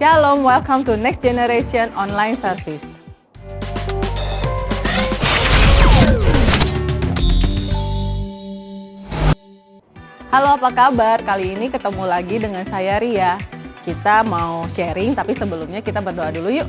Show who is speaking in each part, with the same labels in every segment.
Speaker 1: Shalom, welcome to Next Generation Online Service. Halo, apa kabar? Kali ini ketemu lagi dengan saya Ria. Kita mau sharing, tapi sebelumnya kita berdoa dulu yuk.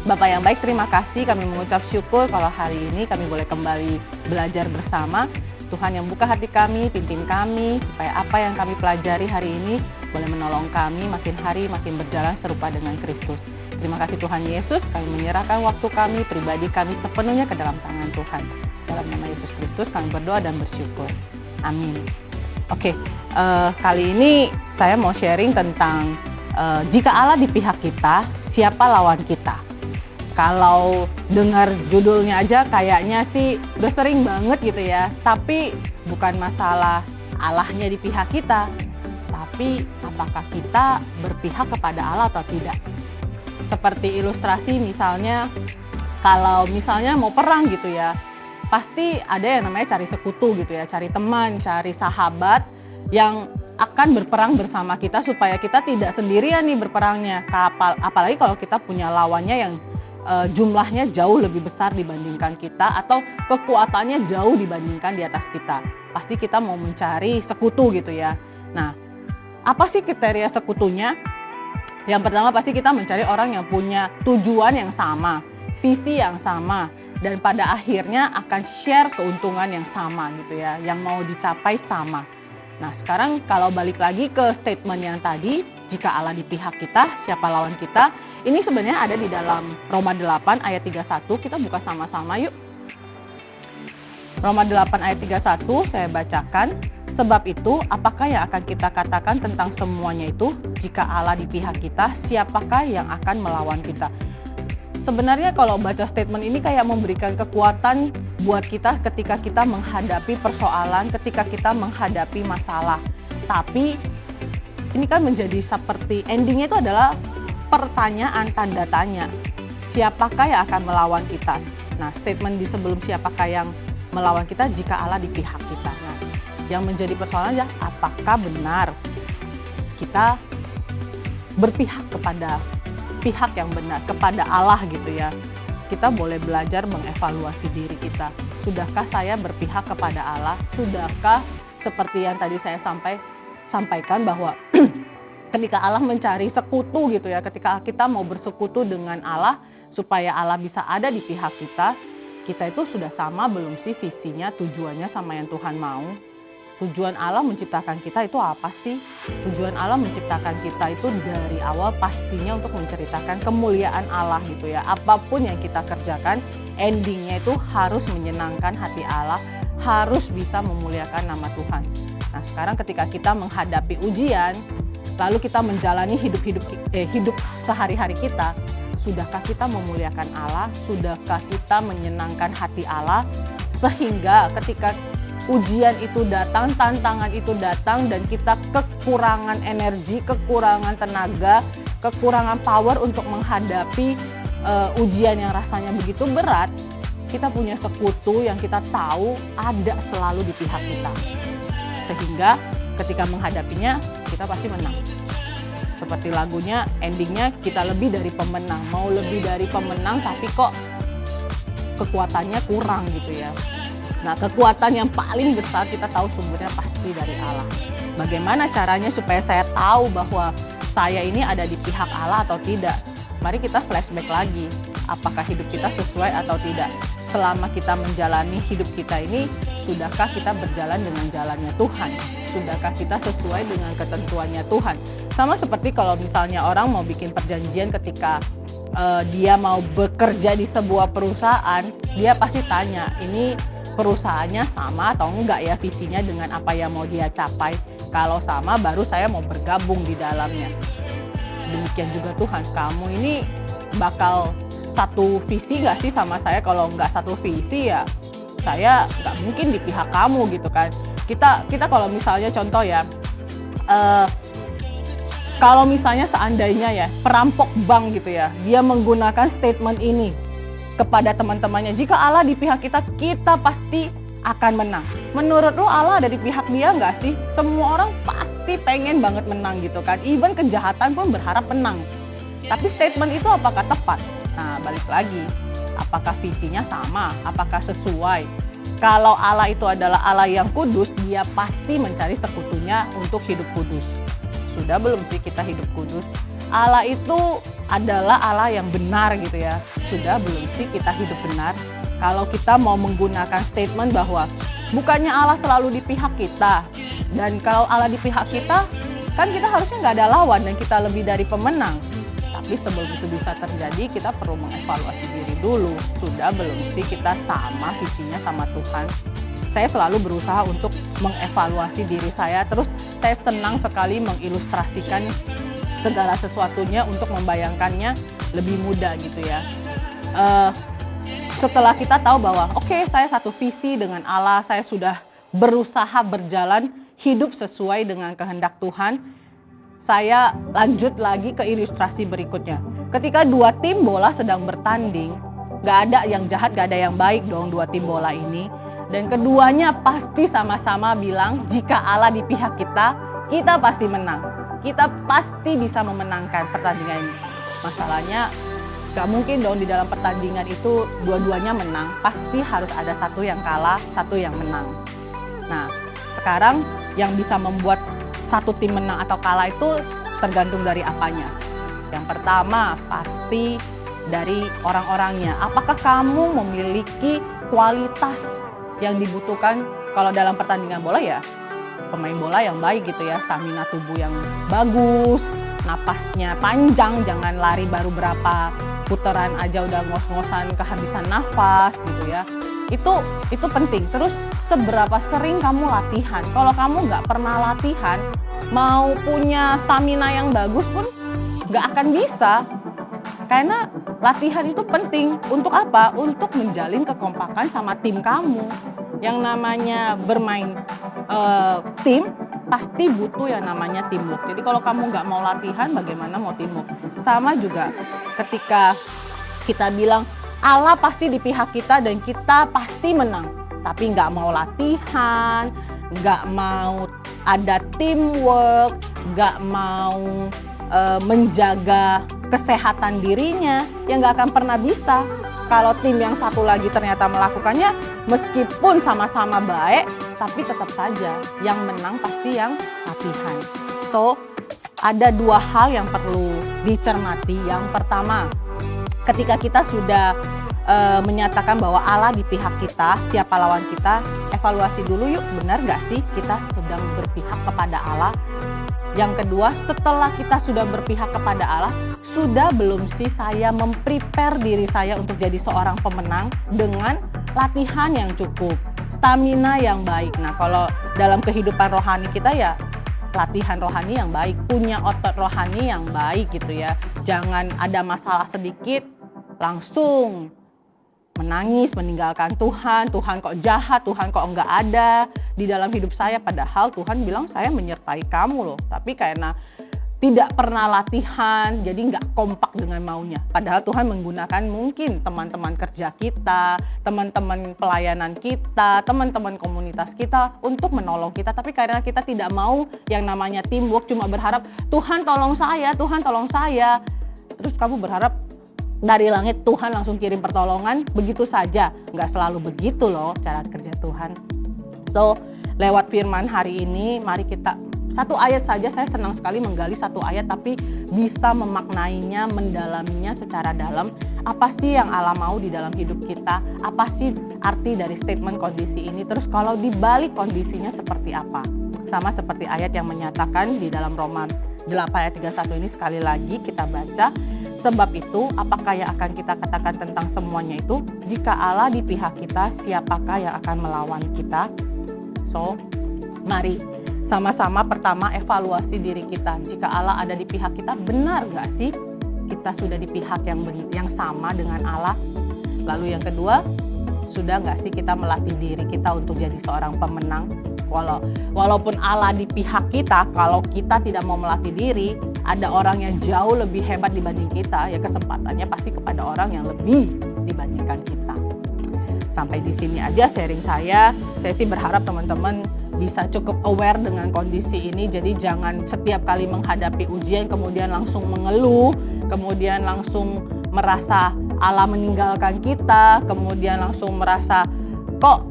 Speaker 1: Bapak yang baik, terima kasih. Kami mengucap syukur kalau hari ini kami boleh kembali belajar bersama. Tuhan yang buka hati kami, pimpin kami, supaya apa yang kami pelajari hari ini boleh menolong kami makin hari makin berjalan serupa dengan Kristus. Terima kasih Tuhan Yesus, kami menyerahkan waktu kami, pribadi kami sepenuhnya ke dalam tangan Tuhan. Dalam nama Yesus Kristus kami berdoa dan bersyukur. Amin. Oke, kali ini saya mau sharing tentang jika Allah di pihak kita, siapa lawan kita? Kalau dengar judulnya aja kayaknya sih udah sering banget gitu ya. Tapi bukan masalah Allahnya di pihak kita, tapi apakah kita berpihak kepada Allah atau tidak. Seperti ilustrasi misalnya, kalau misalnya mau perang gitu ya, pasti ada yang namanya cari sekutu gitu ya, cari teman, cari sahabat yang akan berperang bersama kita supaya kita tidak sendirian nih berperangnya. Apalagi kalau kita punya lawannya yang jumlahnya jauh lebih besar dibandingkan kita atau kekuatannya jauh dibandingkan di atas kita. Pasti kita mau mencari sekutu gitu ya. Nah, apa sih kriteria sekutunya? Yang pertama pasti kita mencari orang yang punya tujuan yang sama, visi yang sama, dan pada akhirnya akan share keuntungan yang sama gitu ya, yang mau dicapai sama. Nah sekarang kalau balik lagi ke statement yang tadi, jika Allah di pihak kita, siapa lawan kita? Ini sebenarnya ada di dalam Roma 8 ayat 31, kita buka sama-sama yuk. Roma 8 ayat 31 saya bacakan. Sebab itu, apakah yang akan kita katakan tentang semuanya itu? Jika Allah di pihak kita, siapakah yang akan melawan kita? Sebenarnya kalau baca statement ini kayak memberikan kekuatan buat kita ketika kita menghadapi persoalan, ketika kita menghadapi masalah. Tapi ini kan menjadi seperti endingnya itu adalah pertanyaan tanda tanya. Siapakah yang akan melawan kita? Nah, statement di sebelum siapakah yang melawan kita jika Allah di pihak kita. Nah, yang menjadi persoalan adalah apakah benar kita berpihak kepada pihak yang benar, kepada Allah gitu ya. Kita boleh belajar mengevaluasi diri kita. Sudahkah saya berpihak kepada Allah? Sudahkah seperti yang tadi saya sampaikan bahwa ketika Allah mencari sekutu gitu ya, ketika kita mau bersekutu dengan Allah supaya Allah bisa ada di pihak kita, kita itu sudah sama belum sih visinya, tujuannya sama yang Tuhan mau? Tujuan Allah menciptakan kita itu apa sih? Tujuan Allah menciptakan kita itu dari awal pastinya untuk menceritakan kemuliaan Allah gitu ya. Apapun yang kita kerjakan, endingnya itu harus menyenangkan hati Allah, harus bisa memuliakan nama Tuhan. Nah sekarang ketika kita menghadapi ujian, lalu kita menjalani hidup sehari-hari kita, sudahkah kita memuliakan Allah? Sudahkah kita menyenangkan hati Allah? Sehingga ketika ujian itu datang, tantangan itu datang, dan kita kekurangan energi, kekurangan tenaga, kekurangan power untuk menghadapi ujian yang rasanya begitu berat, kita punya sekutu yang kita tahu ada selalu di pihak kita. Sehingga ketika menghadapinya, kita pasti menang. Seperti lagunya, endingnya kita lebih dari pemenang. Mau lebih dari pemenang, tapi kok kekuatannya kurang gitu ya. Nah, kekuatan yang paling besar kita tahu sumbernya pasti dari Allah. Bagaimana caranya supaya saya tahu bahwa saya ini ada di pihak Allah atau tidak? Mari kita flashback lagi. Apakah hidup kita sesuai atau tidak? Selama kita menjalani hidup kita ini, sudahkah kita berjalan dengan jalannya Tuhan? Sudahkah kita sesuai dengan ketentuannya Tuhan? Sama seperti kalau misalnya orang mau bikin perjanjian ketika dia mau bekerja di sebuah perusahaan, dia pasti tanya, ini perusahaannya sama atau enggak ya visinya dengan apa yang mau dia capai. Kalau sama baru saya mau bergabung di dalamnya. Demikian juga Tuhan, kamu ini bakal satu visi gak sih sama saya? Kalau enggak satu visi ya saya nggak mungkin di pihak kamu gitu kan. Kita kalau misalnya contoh ya, kalau misalnya seandainya ya perampok bank gitu ya, dia menggunakan statement ini kepada teman-temannya, jika Allah di pihak kita, kita pasti akan menang. Menurut lo Allah ada di pihak dia nggak sih? Semua orang pasti pasti pengen banget menang gitu kan. Even kejahatan pun berharap menang. Tapi statement itu apakah tepat? Nah, balik lagi. Apakah visinya sama? Apakah sesuai? Kalau Allah itu adalah Allah yang kudus, dia pasti mencari sekutunya untuk hidup kudus. Sudah belum sih kita hidup kudus? Allah itu adalah Allah yang benar gitu ya. Sudah belum sih kita hidup benar? Kalau kita mau menggunakan statement bahwa bukannya Allah selalu di pihak kita, dan kalau Allah di pihak kita, kan kita harusnya nggak ada lawan dan kita lebih dari pemenang. Tapi sebelum itu bisa terjadi, kita perlu mengevaluasi diri dulu. Sudah belum sih kita sama visinya sama Tuhan? Saya selalu berusaha untuk mengevaluasi diri saya, terus saya senang sekali mengilustrasikan segala sesuatunya untuk membayangkannya lebih mudah gitu ya. Setelah kita tahu bahwa oke, saya satu visi dengan Allah, saya sudah berusaha berjalan hidup sesuai dengan kehendak Tuhan, saya lanjut lagi ke ilustrasi berikutnya. Ketika dua tim bola sedang bertanding, gak ada yang jahat, gak ada yang baik dong dua tim bola ini. Dan keduanya pasti sama-sama bilang jika Allah di pihak kita, kita pasti menang. Kita pasti bisa memenangkan pertandingan ini. Masalahnya gak mungkin dong di dalam pertandingan itu dua-duanya menang. Pasti harus ada satu yang kalah, satu yang menang. Nah, sekarang yang bisa membuat satu tim menang atau kalah itu tergantung dari apanya. Yang pertama pasti dari orang-orangnya. Apakah kamu memiliki kualitas yang dibutuhkan kalau dalam pertandingan bola ya? Pemain bola yang baik gitu ya, stamina tubuh yang bagus, napasnya panjang, jangan lari baru berapa putaran aja udah ngos-ngosan kehabisan nafas gitu ya. Itu penting. Terus seberapa sering kamu latihan? Kalau kamu nggak pernah latihan, mau punya stamina yang bagus pun nggak akan bisa. Karena latihan itu penting. Untuk apa? Untuk menjalin kekompakan sama tim kamu. Yang namanya bermain tim, pasti butuh yang namanya teamwork. Jadi kalau kamu nggak mau latihan, bagaimana mau teamwork? Sama juga ketika kita bilang, Allah pasti di pihak kita dan kita pasti menang. Tapi nggak mau latihan, nggak mau ada teamwork, nggak mau menjaga kesehatan dirinya, ya nggak akan pernah bisa. Kalau tim yang satu lagi ternyata melakukannya, meskipun sama-sama baik, tapi tetap saja yang menang pasti yang latihan. So, ada dua hal yang perlu dicermati. Yang pertama, ketika kita sudah menyatakan bahwa Allah di pihak kita, siapa lawan kita, evaluasi dulu yuk, benar nggak sih kita sedang berpihak kepada Allah? Yang kedua, setelah kita sudah berpihak kepada Allah, sudah belum sih saya memprepare diri saya untuk jadi seorang pemenang dengan latihan yang cukup, stamina yang baik. Nah, kalau dalam kehidupan rohani kita ya latihan rohani yang baik, punya otot rohani yang baik gitu ya. Jangan ada masalah sedikit langsung menangis, meninggalkan Tuhan, Tuhan kok jahat, Tuhan kok enggak ada di dalam hidup saya. Padahal Tuhan bilang saya menyertai kamu loh. Tapi karena tidak pernah latihan, jadi nggak kompak dengan maunya. Padahal Tuhan menggunakan mungkin teman-teman kerja kita, teman-teman pelayanan kita, teman-teman komunitas kita untuk menolong kita. Tapi karena kita tidak mau yang namanya teamwork, cuma berharap Tuhan tolong saya, Tuhan tolong saya. Terus kamu berharap dari langit Tuhan langsung kirim pertolongan begitu saja. Nggak selalu begitu loh cara kerja Tuhan. So, lewat firman hari ini, mari kita satu ayat saja. Saya senang sekali menggali satu ayat tapi bisa memaknainya, mendalaminya secara dalam. Apa sih yang Allah mau di dalam hidup kita? Apa sih arti dari statement kondisi ini? Terus kalau dibalik kondisinya seperti apa? Sama seperti ayat yang menyatakan di dalam Roma 8 ayat 31 ini, sekali lagi kita baca. Sebab itu, apakah yang akan kita katakan tentang semuanya itu? Jika Allah di pihak kita, siapakah yang akan melawan kita? So, mari sama-sama pertama evaluasi diri kita. Jika Allah ada di pihak kita, benar nggak sih kita sudah di pihak yang sama dengan Allah? Lalu yang kedua, sudah nggak sih kita melatih diri kita untuk jadi seorang pemenang? Walaupun Allah di pihak kita, kalau kita tidak mau melatih diri, ada orang yang jauh lebih hebat dibanding kita, ya kesempatannya pasti kepada orang yang lebih dibandingkan kita. Sampai di sini aja sharing saya. Saya sih berharap teman-teman bisa cukup aware dengan kondisi ini. Jadi jangan setiap kali menghadapi ujian kemudian langsung mengeluh, kemudian langsung merasa Allah meninggalkan kita, kemudian langsung merasa kok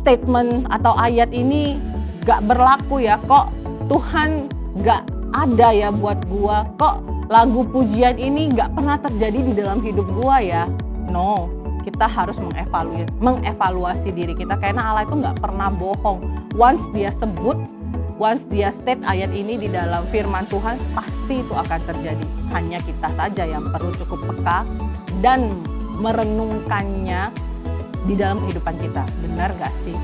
Speaker 1: statement atau ayat ini gak berlaku ya, kok Tuhan gak ada ya buat gua, kok lagu pujian ini gak pernah terjadi di dalam hidup gua ya. No, kita harus mengevaluasi diri kita, karena Allah itu gak pernah bohong. Once dia sebut, once dia state ayat ini di dalam firman Tuhan, pasti itu akan terjadi. Hanya kita saja yang perlu cukup peka dan merenungkannya di dalam kehidupan kita. Benar gak sih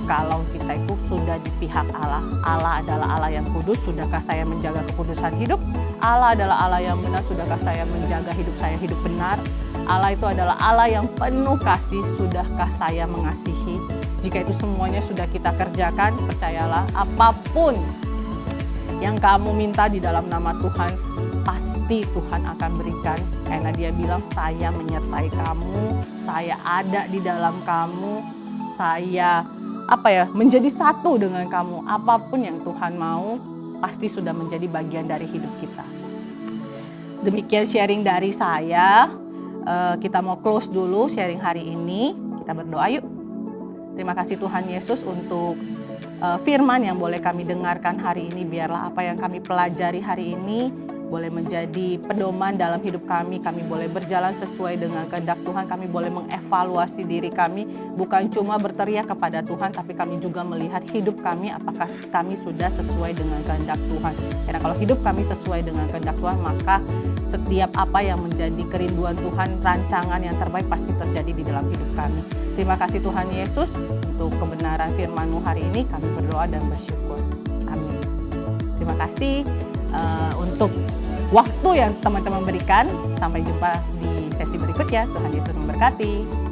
Speaker 1: kalau kita itu sudah di pihak Allah? Allah adalah Allah yang kudus, sudahkah saya menjaga kekudusan hidup? Allah adalah Allah yang benar, sudahkah saya menjaga hidup saya hidup benar? Allah itu adalah Allah yang penuh kasih, sudahkah saya mengasihi? Jika itu semuanya sudah kita kerjakan, percayalah apapun yang kamu minta di dalam nama Tuhan, pasti Tuhan akan berikan. Karena dia bilang, saya menyertai kamu, saya ada di dalam kamu, saya menjadi satu dengan kamu. Apapun yang Tuhan mau, pasti sudah menjadi bagian dari hidup kita. Demikian sharing dari saya. Kita mau close dulu sharing hari ini. Kita berdoa yuk. Terima kasih Tuhan Yesus untuk firman yang boleh kami dengarkan hari ini. Biarlah apa yang kami pelajari hari ini boleh menjadi pedoman dalam hidup kami. Kami boleh berjalan sesuai dengan kehendak Tuhan. Kami boleh mengevaluasi diri kami. Bukan cuma berteriak kepada Tuhan, tapi kami juga melihat hidup kami, apakah kami sudah sesuai dengan kehendak Tuhan. Karena kalau hidup kami sesuai dengan kehendak Tuhan, maka setiap apa yang menjadi kerinduan Tuhan, rancangan yang terbaik pasti terjadi di dalam hidup kami. Terima kasih Tuhan Yesus untuk kebenaran firman-Mu hari ini. Kami berdoa dan bersyukur. Amin. Terima kasih untuk waktu yang teman-teman berikan. Sampai jumpa di sesi berikutnya. Tuhan Yesus memberkati.